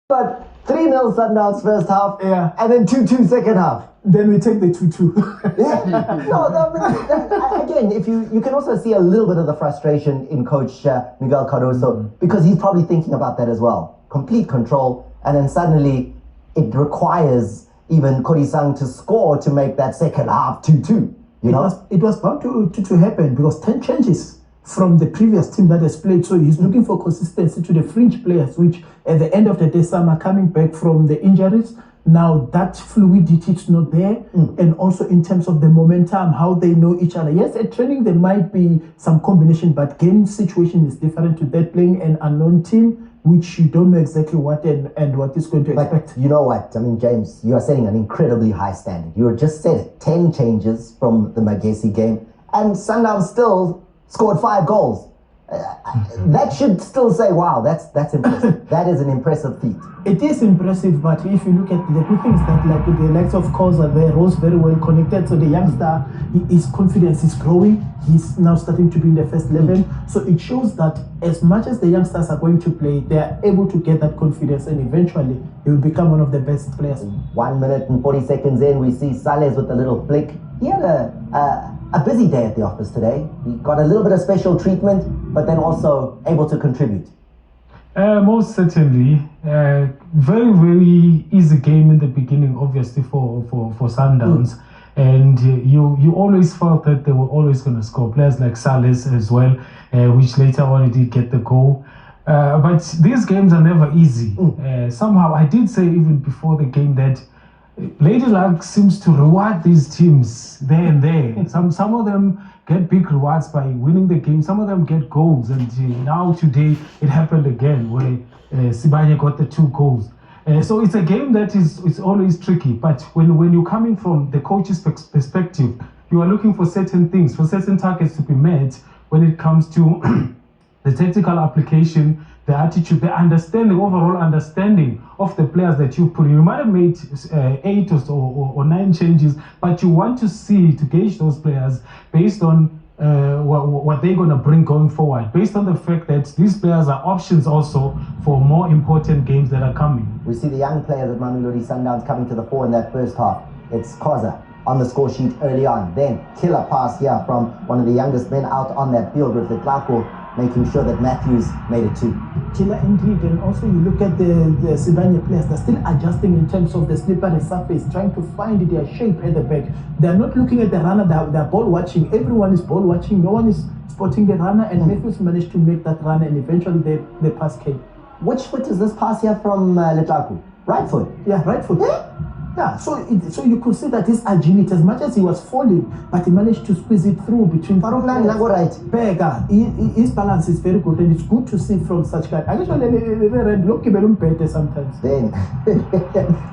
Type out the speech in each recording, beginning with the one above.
But 3-0 Sundowns first half, Yeah. and then 2-2 second half. Then we take the 2-2. Yeah. No, again, if you can also see a little bit of the frustration in Coach Miguel Cardoso, because he's probably thinking about that as well. Complete control, and then suddenly it requires even Korisang to score to make that second half 2-2. It was bound to happen because 10 changes from the previous team that has played. So he's looking for consistency to the fringe players, which at the end of the day, some are coming back from the injuries. Now that fluidity is not there. And also in terms of the momentum, how they know each other. Yes, at training there might be some combination, but game situation is different to that, playing an unknown team, which you don't know exactly what and what is going to expect. You know what? I mean, James, you are setting an incredibly high standard. You just said 10 changes from the Magesi game, and Sundowns still scored 5 goals. That should still say, wow, that's impressive. That is an impressive feat. It is impressive, but if you look at the good things that, like the likes of Koza, there, Rose very well connected. So the youngster, his confidence is growing. He's now starting to be in the first 11. So it shows that as much as the youngsters are going to play, they are able to get that confidence, and eventually he will become one of the best players. 1 minute and 40 seconds in, we see Sales with a little flick. He had a busy day at the office today. He got a little bit of special treatment, but then also able to contribute. Most certainly. Very, very easy game in the beginning, obviously, for Sundowns. And you always felt that they were always going to score. Players like Sales as well, which later on did get the goal. But these games are never easy. Somehow, I did say even before the game that Lady Luck seems to reward these teams there and there. Some of them get big rewards by winning the game. Some of them get goals. And now today it happened again where Sibanye got the 2 goals. So it's a game that is always tricky. But when you're coming from the coach's perspective, you are looking for certain things, for certain targets to be met when it comes to the tactical application, the attitude, the understanding, overall understanding of the players that you put in. You might have made 8 or 9 changes, but you want to gauge those players based on what they're going to bring going forward, based on the fact that these players are options also for more important games that are coming. We see the young players at Mamelodi Sundowns coming to the fore in that first half. It's Koza on the score sheet early on. Then killer pass here from one of the youngest men out on that field with the Clarko, making sure that Matthews made it 2. Killer indeed, and also you look at the Sibanye players, they're still adjusting in terms of the slippery surface, trying to find their shape at the back. They're not looking at the runner, they're ball watching. Everyone is ball watching, no one is spotting the runner, and Matthews managed to make that run, and eventually the pass came. Which foot is this pass here from Letlaku? Right foot? Yeah, right foot. Yeah, so you could see that his agility, as much as he was falling, but he managed to squeeze it through between right. His balance is very good, and it's good to see from such guys. Actually, sometimes. Then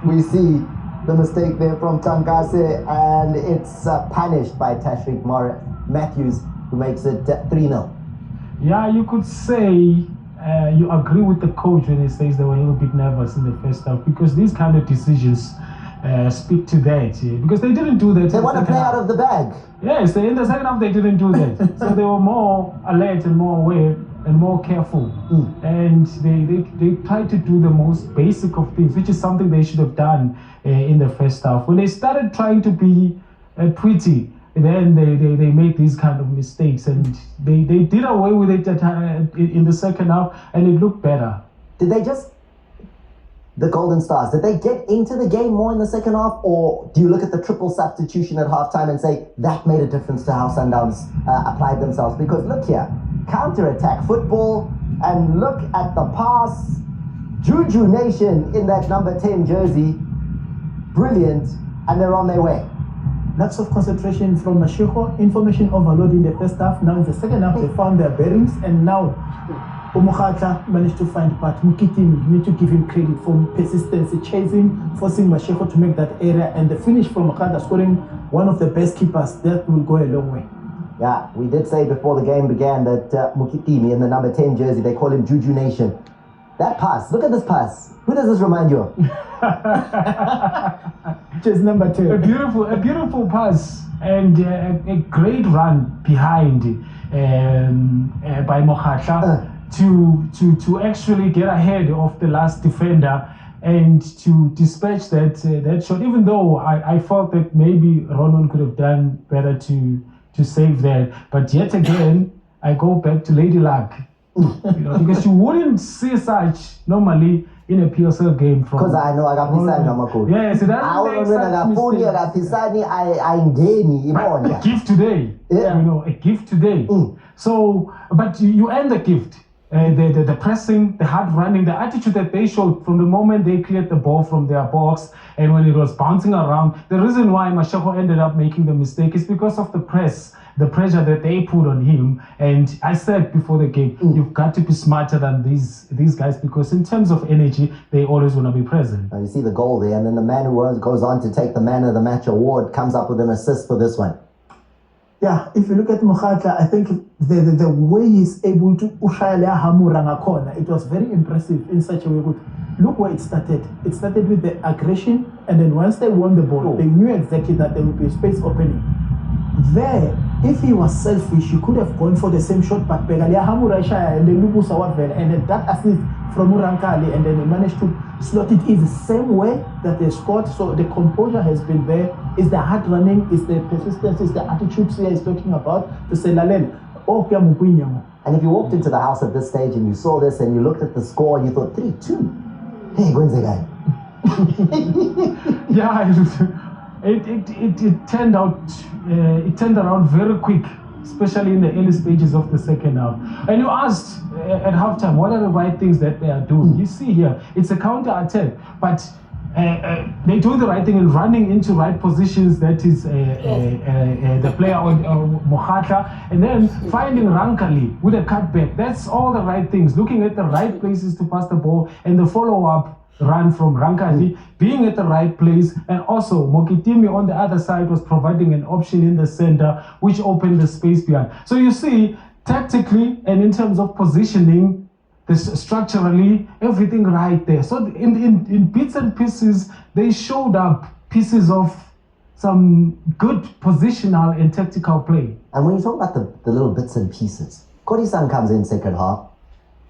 we see the mistake there from Tankase, and it's punished by Tashrik Matthews, who makes it 3-0. Yeah, you could say you agree with the coach when he says they were a little bit nervous in the first half, because these kind of decisions speak to that, because they didn't do that. They want to play out of the bag. Yes, in the second half they didn't do that. So they were more alert and more aware and more careful. And they tried to do the most basic of things, which is something they should have done in the first half. When they started trying to be pretty, then they made these kind of mistakes, and they did away with it in the second half, and it looked better. The Golden Stars, did they get into the game more in the second half, or do you look at the triple substitution at halftime and say that made a difference to how Sundowns applied themselves? Because look here, counter-attack football, and look at the pass. Juju Nation in that number 10 jersey, brilliant, and they're on their way. Lots of concentration from Mashiko, information overload in the first half. Now in the second half, they found their bearings, and now Umukhatla managed to find part. Mukitimi, you need to give him credit for persistency, chasing, forcing Mashiko to make that area, and the finish from Mukhatla, scoring one of the best keepers. That will go a long way. Yeah, we did say before the game began that Mukitimi in the number 10 jersey, they call him Juju Nation. That pass, look at this pass. Who does this remind you of? Just number 2. A beautiful pass, and a great run behind by Mokhatla to actually get ahead of the last defender and to dispatch that shot, even though I felt that maybe Ronan could have done better to save that. But yet again, I go back to Lady Luck. Because you wouldn't see such normally in a PSL game. Because I know I got Pisani Namakulu. Yes, it doesn't a gift today. Yeah. A gift today. So, but you end the gift. The pressing, the hard running, the attitude that they showed from the moment they cleared the ball from their box and when it was bouncing around. The reason why Mashako ended up making the mistake is because of the press, the pressure that they put on him. And I said before the game, you've got to be smarter than these guys, because in terms of energy, they always want to be present. Now you see the goal there, and then the man who goes on to take the Man of the Match award comes up with an assist for this one. Yeah, if you look at Mokhatla, I think the way he's able to ushaya hamuranga corner, it was very impressive in such a way. But look where it started. It started with the aggression, and then once they won the ball, they knew exactly that there would be a space opening. There, if he was selfish, he could have gone for the same shot, but Begalia Hamurashaya and then Lubusa Watvel, and then that assist from Urankali, and then he managed to slot it in the same way that they scored. So the composure has been there. It's the hard running, it's the persistence, it's the attitudes here he's talking about. To say, Lalel, and if you walked into the house at this stage and you saw this and you looked at the score, you thought 3-2. Hey, when's the guy? Yeah, it turned out. It turned around very quick, especially in the early stages of the second half. And you asked at halftime, what are the right things that they are doing? You see here, it's a counter attack, but they're doing the right thing and running into right positions. That is the player on Mokhatla, and then finding Rankali with a cutback. That's all the right things. Looking at the right places to pass the ball, and the follow-up run from Rankali, being at the right place, and also Mokitimi on the other side was providing an option in the center, which opened the space behind. So you see, tactically and in terms of positioning, structurally, everything right there. So in bits and pieces, they showed up pieces of some good positional and tactical play. And when you talk about the little bits and pieces, Kodi-san comes in second half.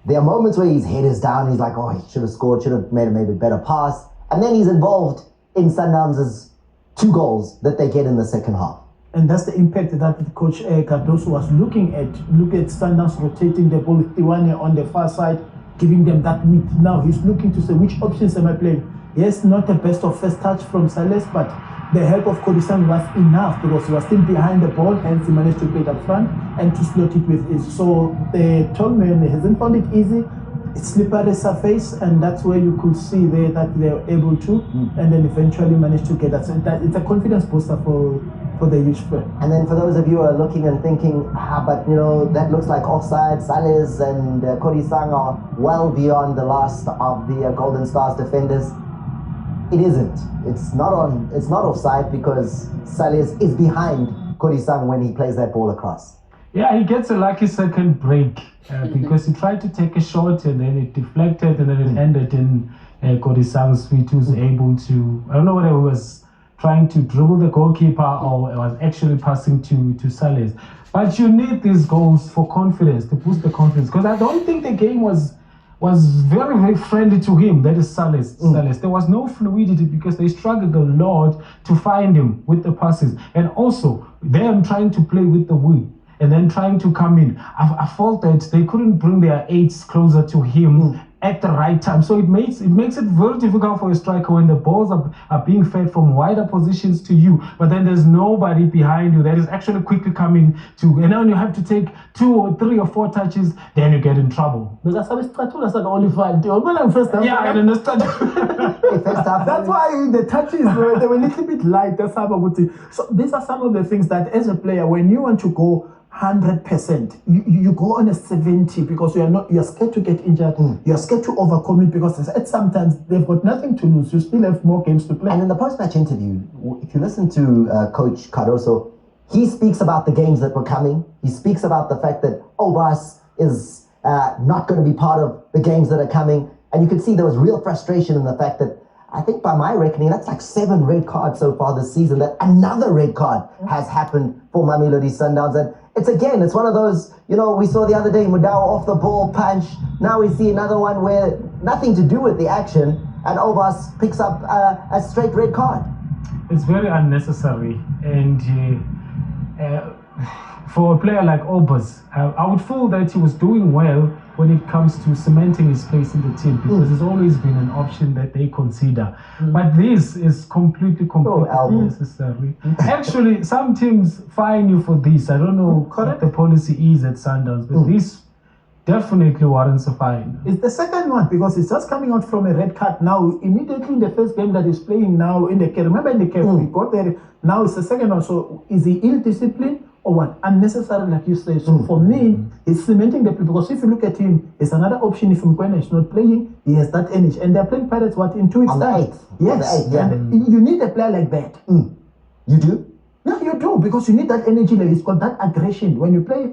There are moments where his head is down. He's like, oh, he should have scored, should have made maybe a better pass. And then he's involved in Sundowns' 2 goals that they get in the second half. And that's the impact that Coach Cardoso was looking at. Look at Sundowns rotating the ball with Tiwane on the far side, giving them that width. Now he's looking to say, which options am I playing? Yes, not the best of first touch from Silas, but the help of Kodi-san was enough because he was still behind the ball, hence he managed to play it up front and to slot it with ease. So the tall man hasn't found it easy. It's slippery surface, and that's where you could see there that they're able to, and then eventually managed to get that. So it's a confidence booster for the youth player. And then for those of you who are looking and thinking, but that looks like offside. Salis and Kodi-san are well beyond the last of the Golden Stars defenders. It isn't. It's not offside because Salis is behind Kodi-san when he plays that ball across. Yeah, he gets a lucky second break because he tried to take a shot and then it deflected and then it ended in Kodi-san's feet, who's able to, I don't know whether he was trying to dribble the goalkeeper or was actually passing to Salis. But you need these goals for confidence, to boost the confidence, because I don't think the game was very, very friendly to him. That is Salis. There was no fluidity because they struggled a lot to find him with the passes. And also, them trying to play with the wing and then trying to come in. I felt that they couldn't bring their eights closer to him at the right time. So it makes it very difficult for a striker when the balls are being fed from wider positions to you, but then there's nobody behind you that is actually quickly coming to, and then you have to take 2 or 3 or 4 touches, then you get in trouble. Yeah, I understand. That's why the touches they were a little bit light. So these are some of the things that as a player, when you want to go 100%, you go on a 70 because you're scared to get injured. You're scared to overcome it because at sometimes they've got nothing to lose. You still have more games to play. And in the post-match interview, if you listen to Coach Cardoso, he speaks about the games that were coming. He speaks about the fact that Obas is not going to be part of the games that are coming. And you can see there was real frustration in the fact that, I think by my reckoning, that's like 7 red cards so far this season, that another red card has happened for Mamelodi Sundowns. And it's one of those, we saw the other day, Mudau off the ball punch. Now we see another one where nothing to do with the action. and Obas picks up a straight red card. It's very unnecessary, and for a player like Obas, I would feel that he was doing well when it comes to cementing his place in the team, because it's always been an option that they consider. But this is completely unnecessary. Actually, some teams fine you for this. I don't know what the policy is at Sundowns, but this definitely warrants a fine. It's the second one, because it's just coming out from a red card now. Immediately in the first game that he's playing now in the care. Remember in the care, we got there. Now it's the second one. So is he ill-disciplined or what? Unnecessary, like you say. So for me, it's cementing the play. Because if you look at him, it's another option. If Mkwena is not playing, he has that energy. And they're playing Pirates, what, in 2 weeks' On the time? 8th. Yes. On the 8th, And you need a player like that. You do? Yeah, you do. Because you need that energy. Like, it's got that aggression. When you play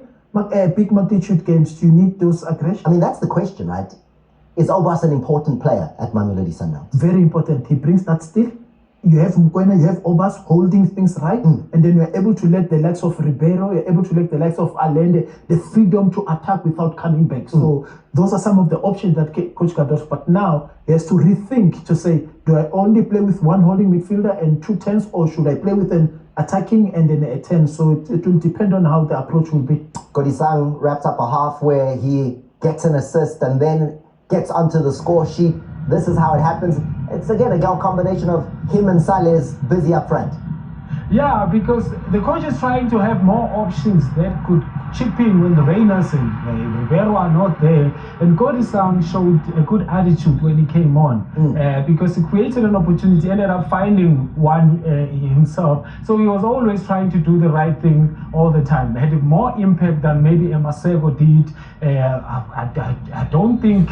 big multitude games, you need those aggression. I mean, that's the question, right? Is Obas an important player at Mamelodi Sundowns? Very important. He brings that still. You have Mkwena, you have Obas holding things right, and then you're able to let the likes of Ribeiro, you're able to let the likes of Allende the freedom to attack without coming back. So those are some of the options that Coach Cardoso. But now he has to rethink to say, do I only play with one holding midfielder and 2 10s, or should I play with an attacking and then a 10? So it will depend on how the approach will be. Godisang wraps up a half where he gets an assist and then gets onto the score sheet. This is how it happens. It's again a combination of him and Saleh's busy up front. Yeah, because the coach is trying to have more options that could chip in when the Rainers and Ribeiro are not there. And Godisang showed a good attitude when he came on, because he created an opportunity, ended up finding one himself. So he was always trying to do the right thing all the time. He had more impact than maybe Emasego did. I don't think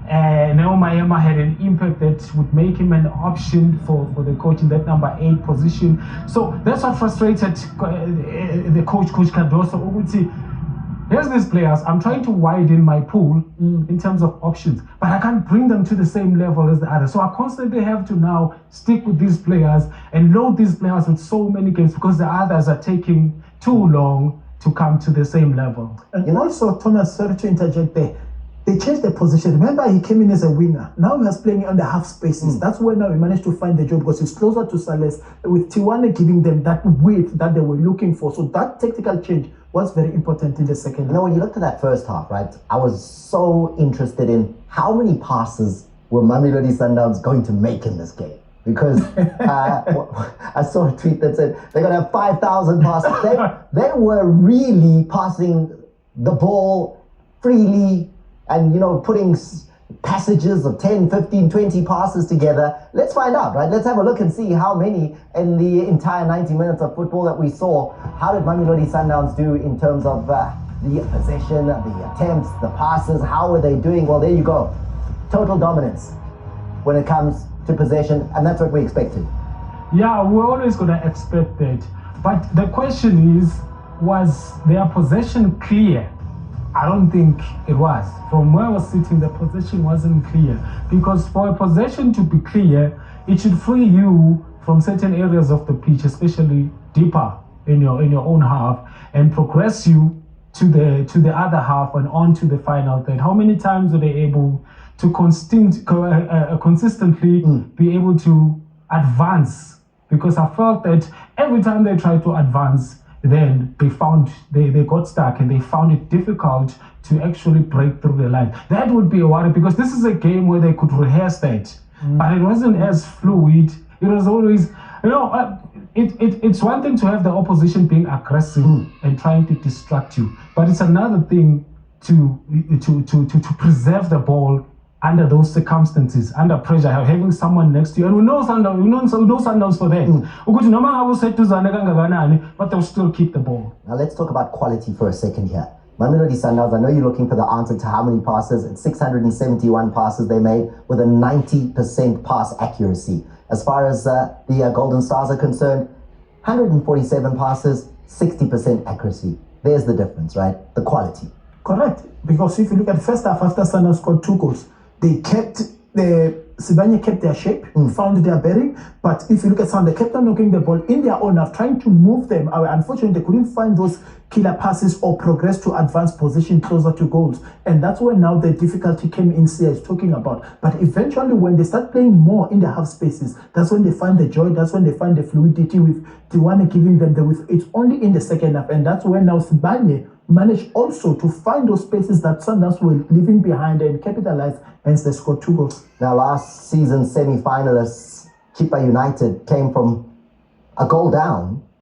Neoma had an impact that would make him an option for the coach in that number 8 position. So that's what frustrated the Coach Cardoso. Here's these players, I'm trying to widen my pool in terms of options, but I can't bring them to the same level as the others. So I constantly have to now stick with these players and load these players with so many games because the others are taking too long to come to the same level. And also, Thomas, sorry to interject there, they changed the position. Remember, he came in as a winger. Now he was playing on the half spaces. That's where now he managed to find the job, because he's closer to Sales, with Tiwane giving them that width that they were looking for. So that tactical change was very important in the second half. When you looked at that first half, right, I was so interested in how many passes were Mamelodi Sundowns going to make in this game. Because I saw a tweet that said they're going to have 5,000 passes. They were really passing the ball freely, and putting passages of 10, 15, 20 passes together. Let's find out, right? Let's have a look and see how many in the entire 90 minutes of football that we saw. How did Mamelodi Sundowns do in terms of the possession, the attempts, the passes? How were they doing? Well, there you go. Total dominance when it comes to possession, and that's what we expected. Yeah, we're always going to expect that. But the question is, was their possession clear? I don't think it was. From where I was sitting, the possession wasn't clear. Because for a possession to be clear, it should free you from certain areas of the pitch, especially deeper in your own half, and progress you to the other half and on to the final third. How many times were they able to consistently be able to advance? Because I felt that every time they tried to advance, then they got stuck and they found it difficult to actually break through the line. That would be a worry, because this is a game where they could rehearse that, but it wasn't as fluid. It was always, it's one thing to have the opposition being aggressive and trying to distract you, but it's another thing to preserve the ball under those circumstances, under pressure, having someone next to you. And we know Sundowns for that. But they'll still keep the ball. Now let's talk about quality for a second here. Mamelodi Sundowns, I know you're looking for the answer to how many passes. It's 671 passes they made with a 90% pass accuracy. As far as the Golden Stars are concerned, 147 passes, 60% accuracy. There's the difference, right? The quality. Correct. Because if you look at the first half, after Sundowns scored 2 goals, they kept the Sibanye kept their shape, found their bearing. But if you look at some, they kept on knocking the ball in their own half, trying to move them away. Unfortunately, they couldn't find those killer passes or progress to advanced position closer to goals. And that's where now the difficulty came in, Sia is talking about. But eventually, when they start playing more in the half spaces, that's when they find the joy, that's when they find the fluidity with Tiwane giving them the width. It's only in the second half. And that's when now Sibanye managed also to find those spaces that Sundowns were leaving behind and capitalize, hence they scored 2 goals. Now, last season's semi-finalists, Chippa United, came from a goal down